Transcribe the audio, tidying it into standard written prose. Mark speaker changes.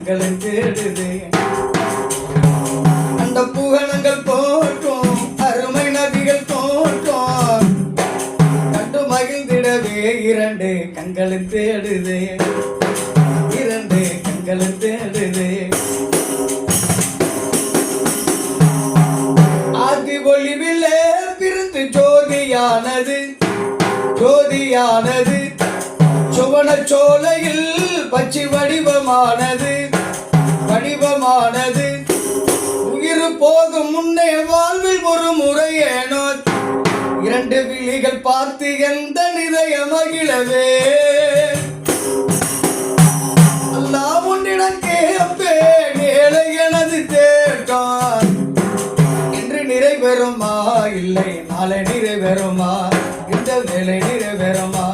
Speaker 1: கண்களை தேடுதே. அந்த புகழங்கள் போற்றும் அருமை நதிகள் தோற்றும் கண்டு மகிழ்ந்திடவே இரண்டு கண்களை தேடுதே. இரண்டு கண்களை தேடுதே. ஆதி ஒளிவிலே பிரிந்து ஜோதியானது ஜோதியானது சுவன சோலையில் பச்சை வடிவமானது வடிவமானது. உயிர் போகும் முன்னே வாழ்வில் ஒரு முறையேனோ இரண்டு விழிகள் பார்த்து எந்த நிலைய மகிழவே. அல்லாஹ் உன்னிடம் கேட்பேன் ஏழை எனது தேட்டான் இன்று நிறைவேறுமா இல்லை நாளை நிறைவேறுமா இந்த வேலை நிறைவேறுமா.